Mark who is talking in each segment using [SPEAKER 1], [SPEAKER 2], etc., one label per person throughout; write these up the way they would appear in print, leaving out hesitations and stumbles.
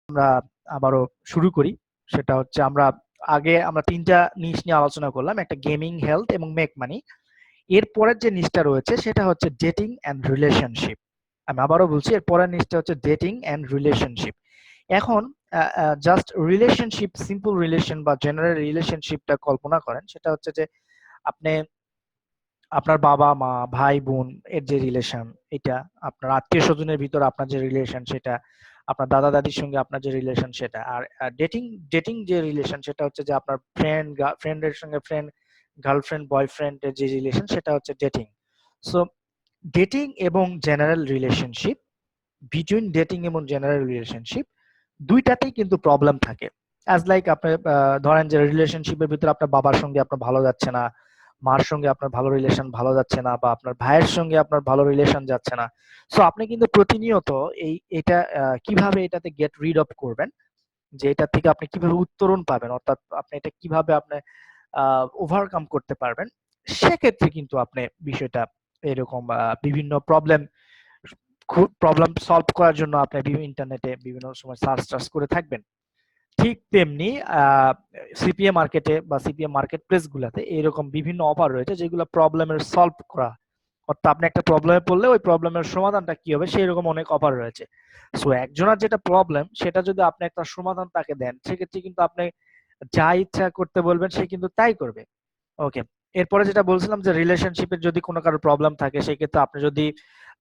[SPEAKER 1] আমরা আবারও শুরু করি। সেটা হচ্ছে আমরা তিনটা নিশ নিয়ে আলোচনা করলাম, একটা গেমিং, হেলথ এবং মেক মানি। এর পরের যে নিশটা রয়েছে সেটা হচ্ছে ডেটিং অ্যান্ড রিলেশনশিপ। আমি আবারও বলছি, এর পরের নিশটা হচ্ছে ডেটিং অ্যান্ড রিলেশনশিপ। এখন জাস্ট রিলেশনশিপ, সিম্পল রিলেশন বা জেনারেল রিলেশনশিপটা কল্পনা করেন। সেটা হচ্ছে যে আপনি আপনার বাবা মা ভাই বোন এর যে রিলেশন, এটা আপনার আত্মীয় স্বজনের ভিতর আপনার যে রিলেশন, সেটা আপনার দাদা দাদির সঙ্গে আপনার যে রিলেশন, সেটা। আর ডেটিং ডেটিং যে রিলেশন, সেটা হচ্ছে যে আপনার ফ্রেন্ডের সঙ্গে ফ্রেন্ড, গার্লফ্রেন্ড বয়ফ্রেন্ডের যে রিলেশন, সেটা হচ্ছে ডেটিং। সো ডেটিং এবং জেনারেল রিলেশনশিপ, বিটুইন ডেটিং এবং জেনারেল রিলেশনশিপ দুইটাতেই কিন্তু প্রবলেম থাকে। অ্যাজ লাইক আপনি ধরেন যে রিলেশনশিপের ভিতরে আপনার বাবার সঙ্গে আপনার ভালো যাচ্ছে না, মার সঙ্গে আপনার ভালো রিলেশন ভালো যাচ্ছে না, বা আপনার ভাইয়ের সঙ্গে আপনার ভালো রিলেশন যাচ্ছে না। সো আপনি কিন্তু প্রতিনিয়ত এটা কিভাবে এটাতে গেট রিড অফ করবেন, যে এটা থেকে আপনি কিভাবে উত্তরণ পাবেন, অর্থাৎ আপনি এটা কিভাবে আপনি ওভারকাম করতে পারবেন, সেক্ষেত্রে কিন্তু আপনি বিষয়টা এরকম বিভিন্ন প্রবলেম সলভ করার জন্য আপনি বিভিন্ন ইন্টারনেটে বিভিন্ন সময় সার্চ টার্চ করে থাকবেন। ঠিক তেমনি সিপিএ মার্কেটে বা সিপিএ মার্কেট প্লেস গুলাতে এরকম বিভিন্ন অফার রয়েছে যেগুলো প্রবলেমের সলভ করা, অর্থাৎ আপনি একটা প্রবলেমে পড়লে ওই প্রবলেমের সমাধানটা কি হবে সেই রকম অনেক অফার রয়েছে। সো একজনের যেটা প্রবলেম, সেটা যদি আপনি একটা সমাধান তাকে দেন, সেক্ষেত্রে কিন্তু আপনি যা ইচ্ছা করতে বলবেন সে কিন্তু তাই করবে। ওকে, এরপরে যেটা বলছিলাম যে রিলেশনশিপের যদি কোনো কারো প্রবলেম থাকে, সেক্ষেত্রে আপনি যদি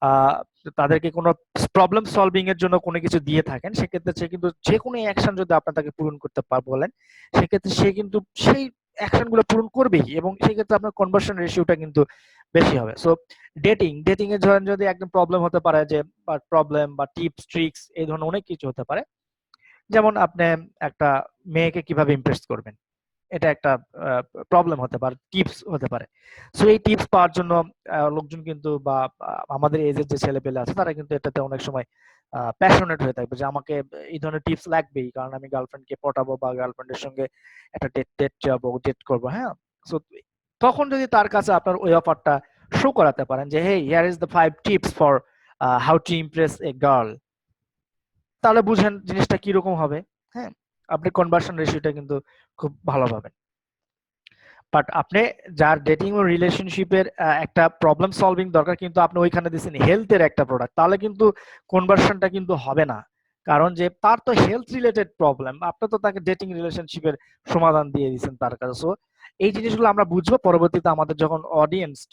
[SPEAKER 1] আহ, তাদেরকে কোনো প্রবলেম সলভিং এর জন্য কোনো কিছু দিয়ে থাকেন, সেক্ষেত্রে সে কিন্তু যে কোনো অ্যাকশন যদি আপনি তাকে পূরণ করতে বলেন, সেক্ষেত্রে সে কিন্তু সেই অ্যাকশন গুলো পূরণ করবেই, এবং সেক্ষেত্রে আপনার কনভার্সন রেশিওটা কিন্তু বেশি হবে। সো ডেটিং ডেটিং এর ধরেন যদি একদম প্রবলেম হতে পারে, যে প্রবলেম বা টিপস ট্রিক্স এই ধরনের অনেক কিছু হতে পারে। যেমন আপনি একটা মেয়েকে কিভাবে ইমপ্রেস করবেন, এটা একটা প্রবলেম হতে পারে, টিপস হতে পারে। সো এই টিপস পাওয়ার জন্য লোকজন কিন্তু বা আমাদের এজের যে ছেলেপেলে আছে তারা কিন্তু এটাতে অনেক সময় প্যাশনেট হয়ে থাকবে, যে আমাকে এই ধরনের টিপস লাগবেই, কারণ আমি গার্লফ্রেন্ডকে পটাবো বা গার্লফ্রেন্ডের সঙ্গে একটা ডেট ডেট যাবো, ডেট করবো। হ্যাঁ, সো তখন যদি তার কাছে আপনার ওই অফারটা শো করাতে পারেন যে hey, here is the 5 tips for how to impress a girl, তাহলে বুঝেন জিনিসটা কিরকম হবে। হ্যাঁ, আপনি কনভার্সন রেশিওটা কিন্তু খুব ভালো পাবেন। বাট আপনি যার ডেটিং ও রিলেশনশিপের একটা প্রবলেম সলভিং দরকার, কিন্তু আপনি ওইখানে দিচ্ছেন হেলথের একটা প্রোডাক্ট, তাহলে কিন্তু কনভার্সনটা কিন্তু হবে না। কারণ যে তার তো হেলথ রিলেটেড প্রবলেম, আপনি তো তাকে ডেটিং রিলেশনশিপের সমাধান দিয়ে দিচ্ছেন তার কাছে। সো এই জিনিসগুলো আমরা বুঝবো পরবর্তীতে, আমাদের যখন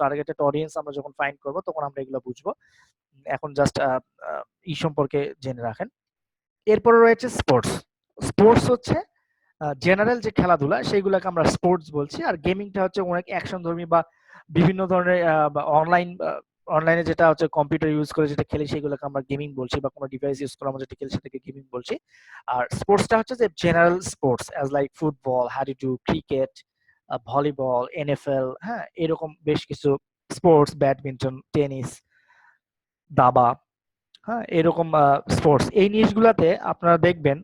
[SPEAKER 1] টার্গেটেড অডিয়েন্স আমরা যখন ফাইন্ড করবো, তখন আমরা এগুলো বুঝবো। এখন জাস্ট এই সম্পর্কে জেনে রাখেন। এরপরে রয়েছে স্পোর্টস। স্পোর্টস হচ্ছে জেনারেল যে খেলাধুলা, সেইগুলোকে আমরা স্পোর্টস বলছি। আর গেমিংটা হচ্ছে অনেক অ্যাকশন ধর্মী বা বিভিন্ন ধরনের অনলাইনে যেটা হচ্ছে কম্পিউটার ইউজ করে যেটা খেলি, সেগুলোকে আমরা গেমিং বলছি, বা কোনো ডিভাইস ইউজ করে আমরা যেটা খেলি সেটাকে গেমিং বলছি। আর স্পোর্টসটা হচ্ছে যে general sports, as like football, হাডুডু, ক্রিকেট, ভলিবল, এনএফএল, হ্যাঁ, এরকম বেশ কিছু স্পোর্টস, ব্যাডমিন্টন, টেনিস, দাবা, হ্যাঁ, এরকম স্পোর্টস। এই জিনিসগুলাতে আপনারা দেখবেন,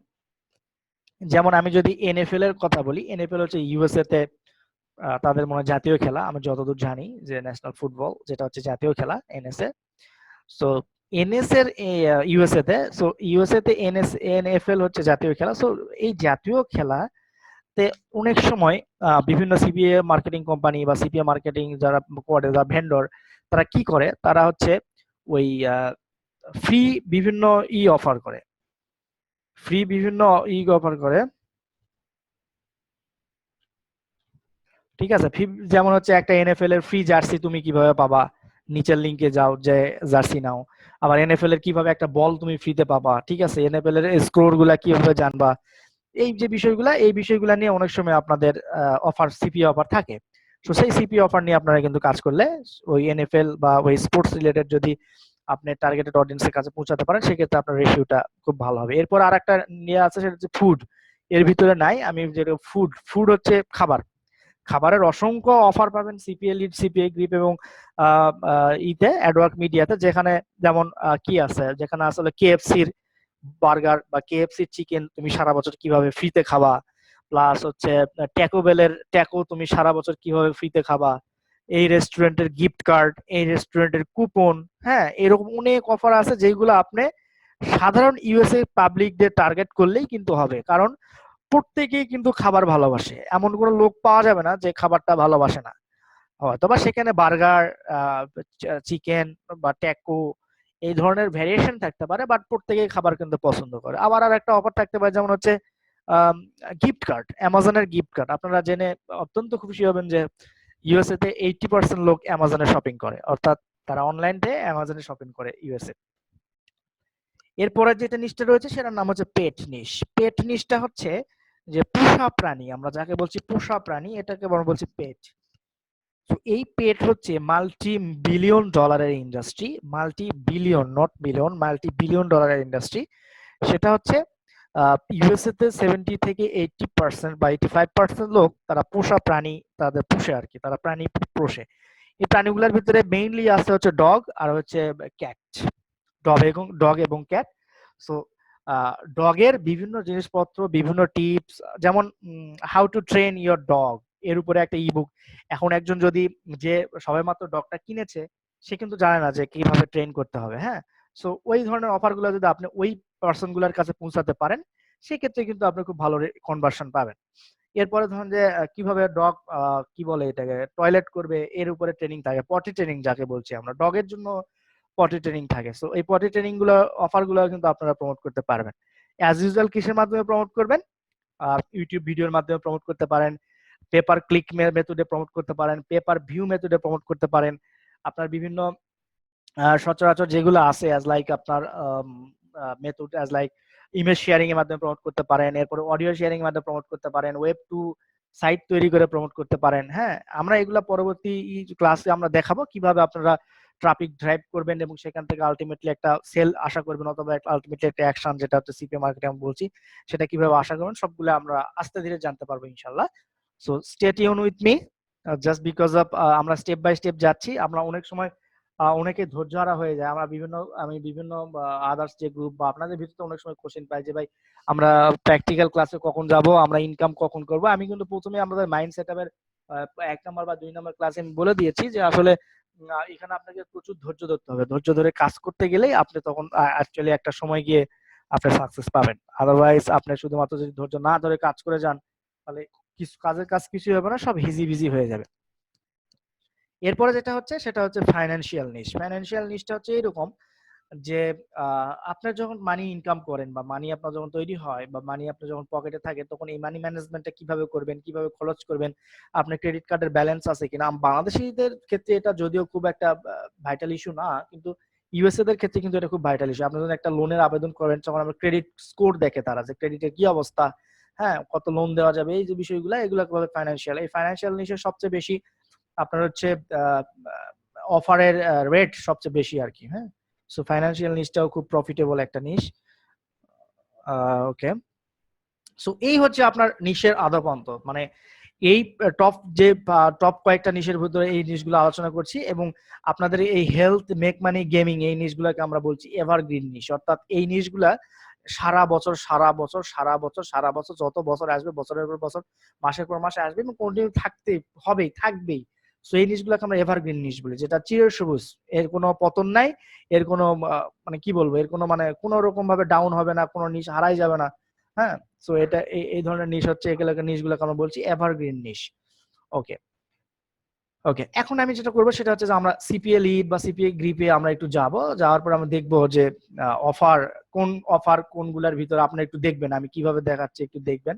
[SPEAKER 1] যেমন আমি যদি এনএফএল এর কথা বলি, এনএফএল হচ্ছে ইউএসএ তে তাদের মনে হয় জাতীয় খেলা, আমি যতদূর জানি, যে ন্যাশনাল ফুটবল যেটা হচ্ছে জাতীয় খেলা এনএসএ। সো এনএস এর ইউএসএ তে, সো ইউএসএ তে এনএফএল হচ্ছে জাতীয় খেলা। সো এই জাতীয় খেলাতে অনেক সময় বিভিন্ন সিপিএ মার্কেটিং কোম্পানি বা সিপিএ মার্কেটিং যারা করে, যারা ভেন্ডর, তারা কি করে, তারা হচ্ছে ওই ফ্রি বিভিন্ন অফার করে, ফ্রি বিভিন্ন অফার করে। ঠিক আছে, যেমন হচ্ছে একটা এনএফএল এর ফ্রি জার্সি তুমি কিভাবে পাবা, নিচের লিংকে যাও, যে জার্সি নাও। আবার এনএফএল এর কিভাবে একটা বল তুমি ফ্রিতে পাবা, ঠিক আছে, এনএফএল এর স্কোর গুলা কিভাবে জানবা, এই বিষয়গুলা নিয়ে অনেক সময় আপনাদের অফার, সিপি অফার থাকে। তো সেই সিপি অফার নিয়ে আপনারা কিন্তু কাজ করলে ওই এনএফএল বা ওই স্পোর্টস রিলেটেড যদি আপনি টার্গেটেড অডিয়েন্সের কাছে পৌঁছাতে পারেন, সেক্ষেত্রে আপনার রেশিওটা খুব ভালো হবে। এরপর আর একটা নিয়ে আছে, সেটা হচ্ছে ফুড। এর ভিতরে নাই, আমি যেটা ফুড, ফুড হচ্ছে খাবার। খাবারের অসংখ্য অফার পাবেন সিপিএ লিড, সিপিএ গ্রিপ এবং অ্যাডওয়ার্ক মিডিয়াতে, যেখানে যেমন কি আছে, যেখানে আসলে কেএফসির বার্গার বা কেএফসির চিকেন তুমি সারা বছর কিভাবে ফ্রিতে খাবা, প্লাস হচ্ছে ট্যাকো বেলের ট্যাকো তুমি সারা বছর কিভাবে ফ্রিতে খাবা, এই রেস্টুরেন্টের গিফট কার্ড, এই রেস্টুরেন্টের কুপন, হ্যাঁ, এরকম অনেক অফার আছে যেগুলো আপনি সাধারণ ইউএসএ পাবলিকদের টার্গেট করলেই কিন্তু হবে, কারণ প্রত্যেকেই কিন্তু খাবার ভালোবাসে, এমন কোনো লোক পাওয়া যাবে না যে খাবারটা ভালোবাসে না। হয়তোবা সেখানে বার্গার, চিকেন বা ট্যাকো এই ধরনের ভেরিয়েশন থাকতে পারে, বাট প্রত্যেকেই খাবার কিন্তু পছন্দ করে। আবার আর একটা অফার থাকতে পারে, যেমন হচ্ছে গিফট কার্ড, অ্যামাজনের গিফট কার্ড। আপনারা জেনে অত্যন্ত খুশি হবেন যে ইউএসএ তে 80% লোক অ্যামাজনে শপিং করে, অর্থাৎ তারা অনলাইন থেকে অ্যামাজনে শপিং করে ইউএসএ। এরপরে যেটা নিশটা রয়েছে সেটার নাম হচ্ছে পেট নিশ। পেট নিশটা হচ্ছে যে পোষা প্রাণী, আমরা যাকে বলছি পোষা প্রাণী, এটাকে বলা বলছি পেট। তো এই পেট হচ্ছে মাল্টি বিলিয়ন ডলারের industry, multi billion, not billion, multi billion ডলারের ইন্ডাস্ট্রি। সেটা হচ্ছে ইউএসএ তে 70 থেকে 80% বা 85% লোক তারা পোষা প্রাণী তাদের পোষে আর কি, তারা প্রাণী পোষে। এই প্রাণীগুলোর ভিতরে মেইনলি আছে হচ্ছে ডগ আর হচ্ছে ক্যাট, ডগ এবং ক্যাট। সো ডগের বিভিন্ন জিনিসপত্র, বিভিন্ন টিপস, যেমন how to train your dog, এর উপরে একটা ইবুক। এখন একজন যদি, যে সবেমাত্র ডগটা কিনেছে, সে কিন্তু জানে না যে কিভাবে ট্রেন করতে হবে, হ্যাঁ। সো ওই ধরনের অফারগুলো যদি আপনি ওই পার্সন গুলার কাছে পৌঁছাতে পারেন, সেক্ষেত্রে কিন্তু আপনি খুব ভালো কনভার্সন পাবেন। এরপরে ধরুন যে কিভাবে ডগ কি বলে এটাকে টয়লেট করবে, এর উপরে ট্রেনিং থাকে, পটি ট্রেনিং যাকে বলছি আমরা, ডগের জন্য পটি ট্রেনিং থাকে। সো এই পটি ট্রেনিং গুলো, অফার গুলো কিন্তু আপনারা প্রমোট করতে পারবেন। অ্যাজ ইউজুয়াল কিসের মাধ্যমে প্রমোট করবেন? ইউটিউব ভিডিওর মাধ্যমে প্রমোট করতে পারেন, পেপার ক্লিক মেথডে প্রমোট করতে পারেন, পেপার ভিউ মেথডে প্রমোট করতে পারেন। আপনার বিভিন্ন সচরাচর যেগুলো আছে অ্যাজ লাইক আপনার method as like image sharing এর মাধ্যমে প্রমোট করতে পারেন, এরপরে অডিও শেয়ারিং এর মাধ্যমে প্রমোট করতে পারেন, ওয়েব টু সাইট তৈরি করে প্রমোট করতে পারেন। হ্যাঁ, আমরা এগুলা পরবর্তী ক্লাসে আমরা দেখাবো কিভাবে আপনারা ট্রাফিক ড্রাইভ করবেন এবং সেখান থেকে আলটিমেটলি একটা সেল আশা করবেন, অথবা আলটিমেটলি একটা অ্যাকশন, যেটা হচ্ছে সিপিএ মার্কেটে আমি বলছি, সেটা কিভাবে আশা করবেন, সবগুলো আমরা আস্তে ধীরে জানতে পারবো ইনশাআল্লাহ। So stay tune with me, just because of আমরা স্টেপ বাই স্টেপ যাচ্ছি। আমরা অনেক সময় অনেকে ধৈর্যহারা হয়ে যায়। আমি বিভিন্ন আদার্স যে গ্রুপ বা আপনাদের ভিতরে অনেক সময় কোশ্চেন পাই যে ভাই আমরা প্র্যাকটিক্যাল ক্লাসে কখন যাব, আমরা ইনকাম কখন করব। আমি কিন্তু প্রথমে আমাদের মাইন্ড সেটআপের 1 নম্বর বা 2 নম্বর ক্লাসে আমি বলে দিয়েছি যে আসলে এখানে আপনাকে প্রচুর ধৈর্য ধরতে হবে। ধৈর্য ধরে কাজ করতে গেলেই আপনি তখন অ্যাকচুয়ালি একটা সময় গিয়ে আপনি সাকসেস পাবেন। আদারওয়াইজ আপনি শুধুমাত্র যদি ধৈর্য না ধরে কাজ করে যান, তাহলে কিছু কাজের কাজ কিছুই হবে না, সব হিজি বিজি হয়ে যাবে। এরপরে যেটা হচ্ছে সেটা হচ্ছে ফাইন্যান্সিয়াল নিশ। ফাইন্যান্সিয়াল নিশটা হচ্ছে এরকম যে আপনার যখন মানি ইনকাম করেন বা মানি আপনার যখন তৈরি হয় বা মানি আপনার যখন পকেটে থাকে, তখন এই মানি ম্যানেজমেন্টটা কিভাবে করবেন, কিভাবে খরচ করবেন, আপনার ক্রেডিট কার্ডের ব্যালেন্স আছে কিনা। বাংলাদেশিদের ক্ষেত্রে এটা যদিও খুব একটা ভাইটাল ইস্যু না, কিন্তু ইউএসএ দের ক্ষেত্রে কিন্তু এটা খুব ভাইটাল ইস্যু। আপনি যখন একটা লোনের আবেদন করেন, তখন আমরা ক্রেডিট স্কোর দেখে তারা যে ক্রেডিটের কি অবস্থা, হ্যাঁ, কত লোন দেওয়া যাবে, এই যে বিষয়গুলো, এগুলো ফাইন্যান্সিয়াল। এই ফাইন্যান্সিয়াল নিশের সবচেয়ে বেশি আপনার হচ্ছে অফারের রেট সবচেয়ে বেশি আর কি, হ্যাঁ। সো ফাইন্যান্সিয়াল নিশটাও খুব প্রফিটেবল একটা নিশ। ওকে, সো এই হচ্ছে আপনার নিশের আদ্যপান্ত, মানে এই টপ কয়েকটা নিশের ভিতরে এই নিশগুলো আলোচনা করছি, এবং আপনাদের এই হেলথ, মেক মানি, গেমিং, এই নিশগুলোকে আমরা বলছি এভারগ্রিন নিশ। অর্থাৎ এই নিশগুলা সারা বছর সারা বছর সারা বছর সারা বছর, যত বছর আসবে, বছরের পর বছর, মাসের পর মাসে আসবে এবং কন্টিনিউ থাকতে হবেই, থাকবেই। সো এই নিশগুলোকে আমরা এভারগ্রিন নিশ বলি, যেটা চিরসবুজ, এর কোনো পতন নাই, এর কোনো মানে কি বলবো, এর কোনো মানে কোনো রকম ভাবে ডাউন হবে না, কোনো নিশ হারাই যাবে না, হ্যাঁ। সো এটা এই ধরনের নিশ হচ্ছে, এগুলোকে নিশগুলোকে আমরা বলছি এভারগ্রিন নিশ। ওকে, ওকে, এখন আমি যেটা করবো সেটা হচ্ছে যে আমরা সিপিএ লিড বা সিপিএ গ্রিপে আমরা একটু যাওয়ার পর আমরা দেখবো যে অফার কোনগুলার ভিতরে আপনি একটু দেখবেন, আমি কিভাবে দেখাচ্ছি একটু দেখবেন,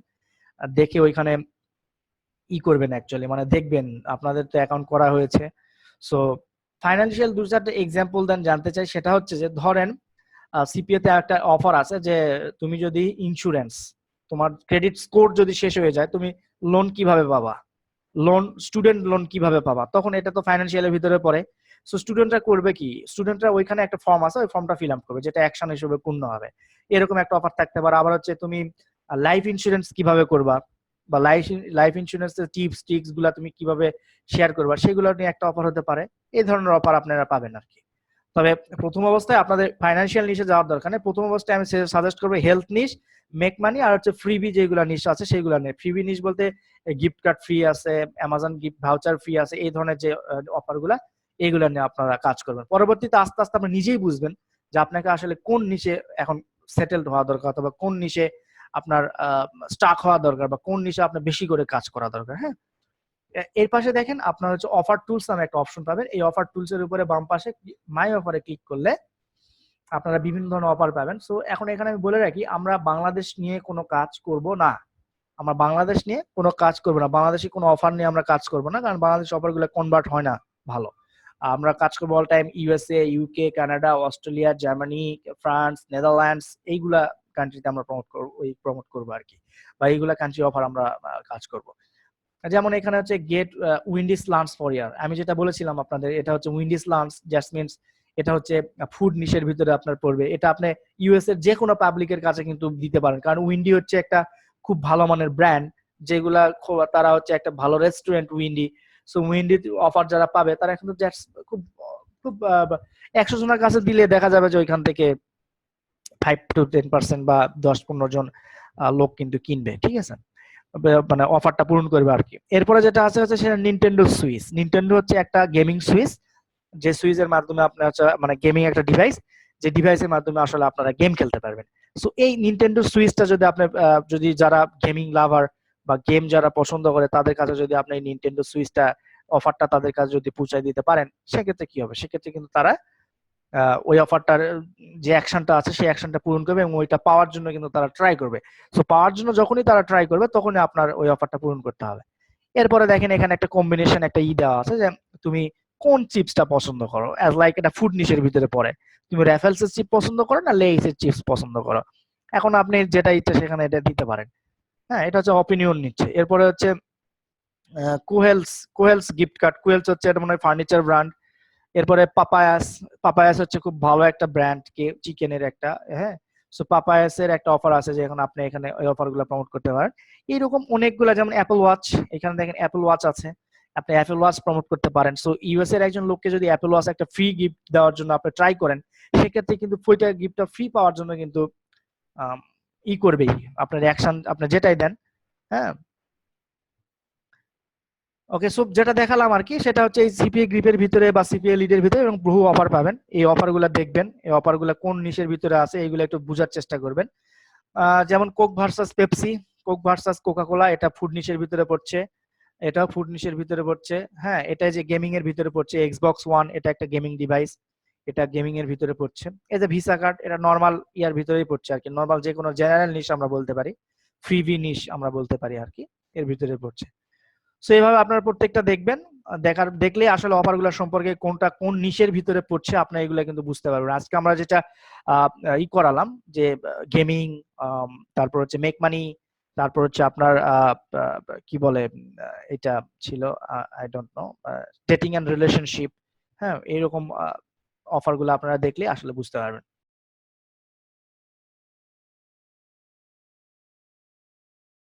[SPEAKER 1] আর দেখে ওইখানে করবেন অ্যাকচুয়ালি, মানে দেখবেন আপনাদের তো অ্যাকাউন্ট করা হয়েছে। সো ফাইন্যান্সিয়াল দু চারটে এক্সাম্পল দেন জানতে চাই। সেটা হচ্ছে যে ধরেন সিপিএ তে একটা অফার আছে যে তুমি যদি ইন্স্যুরেন্স, তোমার ক্রেডিট স্কোর যদি শেষ হয়ে যায়, তুমি লোন কিভাবে পাবা, স্টুডেন্ট লোন কিভাবে পাবা, তখন এটা তো ফাইন্যান্সিয়ালের ভিতরে পড়ে। সো স্টুডেন্টরা করবে কি, স্টুডেন্টরা ওইখানে একটা ফর্ম আছে, ওই ফর্মটা ফিল আপ করবে, যেটা অ্যাকশন হিসেবে পূর্ণ হবে। এরকম একটা অফার থাকতে পারে। আবার হচ্ছে তুমি লাইফ ইন্স্যুরেন্স কিভাবে করবা, বা লাইফ ইন্স্যুরেন্সের টিপস গুলা তুমি কিভাবে শেয়ার করবা, সেগুলো নিয়ে একটা অফার হতে পারে। এই ধরনের অফার আপনারা পাবেন আর কি। তবে প্রথম অবস্থায় আপনাদের ফাইন্যান্সিয়াল নিশে যাওয়ার দরকার নেই। প্রথম অবস্থায় আমি সাজেস্ট করবো হেলথ নিশ, মেক মানি, আর হচ্ছে ফ্রিবি যেগুলো নিশ আছে সেগুলো নেই। ফ্রিবি নিশ বলতে গিফট কার্ড ফ্রি আছে, অ্যামাজন গিফট ভাউচার ফ্রি আছে, এই ধরনের যে অফার গুলা, এইগুলো নিয়ে আপনারা কাজ করবেন। পরবর্তীতে আস্তে আস্তে আপনি নিজেই বুঝবেন যে আপনাকে আসলে কোন নিশে এখন সেটেলড হওয়া দরকার, অথবা কোন নিশে আপনার স্টাক হওয়া দরকার, বা কোন নিশে আপনার বেশি করে কাজ করা দরকার। হ্যাঁ, এর পাশে দেখেন আপনার হচ্ছে অফার টুলস নামে একটা অপশন পাবেন। এই অফার টুলস এর উপরে বাম পাশে মাই অফারে ক্লিক করলে আপনারা বিভিন্ন ধরনের অফার পাবেন। সো এখন এখানে আমি বলে রাখি, আমরা বাংলাদেশ নিয়ে কোনো কাজ করব না, আমরা বাংলাদেশ নিয়ে কোনো কাজ করবো না, বাংলাদেশি কোনো অফার নিয়ে আমরা কাজ করবো না, কারণ বাংলাদেশ অফারগুলো কনভার্ট হয় না ভালো। আমরা কাজ করবো all time USA, UK, Canada, Australia, Germany, France, Netherlands, এইগুলা কান্ট্রিতে আমরা প্রমোট করবো আর কি, বা এইগুলা কান্ট্রি অফার আমরা কাজ করব। যেমন এখানে হচ্ছে গেট উইন্ডিস লাঞ্চ ফর ইয়ার, আমি যেটা বলেছিলাম আপনাদের, এটা হচ্ছে উইন্ডিস লাঞ্চ, জাস্ট মিনস এটা হচ্ছে ফুড নিশের ভিতরে আপনার পড়বে। এটা আপনি ইউএস এর যে কোনো পাবলিকের কাছে কিন্তু দিতে পারেন, কারণ উইন্ডি হচ্ছে একটা খুব ভালো মানের ব্র্যান্ড, যেগুলা তারা হচ্ছে একটা ভালো restaurant Windy. So Windy offer যারা পাবে তারা কিন্তু খুব খুব 100 জনের কাছে দিলে দেখা যাবে যে ওইখান থেকে 5 to 10% বা 10-15 জন লোক কিন্তু কিনবে, ঠিক আছে, মানে অফারটা পূরণ করবে আর কি। এরপরে যেটা আছে হচ্ছে সেটা নিনটেন্ডো সুইচ। নিনটেন্ডো হচ্ছে একটা গেমিং সুইচ, যে সুইচের মাধ্যমে আপনার মানে গেমিং একটা ডিভাইস, যে ডিভাইসের মাধ্যমে আসলে আপনারা গেম খেলতে পারবেন। সো এই নিনটেন্ডো সুইচটা যদি আপনি যদি যারা গেমিং লাভার বা গেম যারা পছন্দ করে তাদের কাছে যদি আপনি এই নিনটেন্ডো সুইচটা অফারটা তাদের কাছে যদি পৌঁছায় দিতে পারেন, সেক্ষেত্রে কি হবে, সেক্ষেত্রে কিন্তু তারা ওই অফারটার যে অ্যাকশনটা আছে সেই অ্যাকশনটা পূরণ করবে, এবং ওইটা পাওয়ার জন্য কিন্তু তারা ট্রাই করবে। সো পাওয়ার জন্য যখনই তারা ট্রাই করবে তখনই আপনার ওই অফারটা পূরণ করতে হবে। এরপরে দেখেন এখানে একটা কম্বিনেশন একটা দেওয়া আছে যে তুমি কোন চিপসটা পছন্দ করো, অ্যাজ লাইক এটা ফুড নিশের ভিতরে পড়ে, তুমি র্যাফেলস এর চিপ পছন্দ করো না লেইস এর চিপস পছন্দ করো। এখন আপনি যেটা ইচ্ছা সেখানে এটা দিতে পারেন। হ্যাঁ, এটা হচ্ছে অপিনিয়ন নিচ্ছে। এরপরে হচ্ছে কোহেলস, কোহেলস গিফট কার্ড। কোহেলস হচ্ছে এটা মনে হয় ফার্নিচার ব্র্যান্ড। এরপরে পাপায়াস, পাপায়াস হচ্ছে খুব ভালো একটা ব্র্যান্ড, চিকেনের একটা। হ্যাঁ, সো পাপায়াসের একটা অফার আছে যে এখন আপনি এখানে ওই অফারগুলো প্রমোট করতে পারেন। এইরকম অনেকগুলা, যেমন অ্যাপল ওয়াচ, এখানে দেখেন অ্যাপল ওয়াচ আছে, আপনি অ্যাপল ওয়াচ প্রমোট করতে পারেন। সো ইউএস এর একজন লোককে যদি অ্যাপল ওয়াচ একটা ফ্রি গিফট দেওয়ার জন্য আপনি ট্রাই করেন, সেক্ষেত্রে কিন্তু ওইটা গিফটটা ফ্রি পাওয়ার জন্য কিন্তু করবেই, আপনার রিয়াকশন আপনি যেটাই দেন। হ্যাঁ, ওকে, সো যেটা দেখালাম আর কি, সেটা হচ্ছে এই সিপিএ গ্রিপের ভিতরে বা সিপিএ লিডের ভিতরে এবং বহু অফার পাবেন। এই অফারগুলো দেখবেন, এই অফারগুলো কোন নিশের ভিতরে আছে এইগুলো একটু বোঝার চেষ্টা করবেন। যেমন Coke versus Pepsi, Coke versus Coca Cola, এটা ফুড নিশের ভিতরে পড়ছে, এটাও ফুড নিশের ভিতরে পড়ছে। হ্যাঁ, এটা যে গেমিং এর ভিতরে পড়ছে, এক্সবক্স ওয়ান, এটা একটা গেমিং ডিভাইস, এটা গেমিং এর ভিতরে পড়ছে। এই যে ভিসা কার্ড, এটা নর্মাল ইয়ার ভিতরেই পড়ছে আর কি, নর্মাল যে কোনো জেনারেল নিশ আমরা বলতে পারি, ফ্রিভি নিশ আমরা বলতে পারি আর কি, এর ভিতরে পড়ছে। সো এইভাবে আপনারা প্রত্যেকটা দেখবেন, দেখলে আসলে অফারগুলো সম্পর্কে কোনটা কোন নিশের ভিতরে পড়ছে আপনারা এগুলো কিন্তু বুঝতে পারবেন। আজকে আমরা যেটা করালাম যে গেমিং, তারপর হচ্ছে মেক মানি, তারপর হচ্ছে আপনার কি বলে এটা ছিল, I don't know, dating and relationship. হ্যাঁ, এইরকম অফারগুলো আপনারা দেখলে আসলে বুঝতে পারবেন।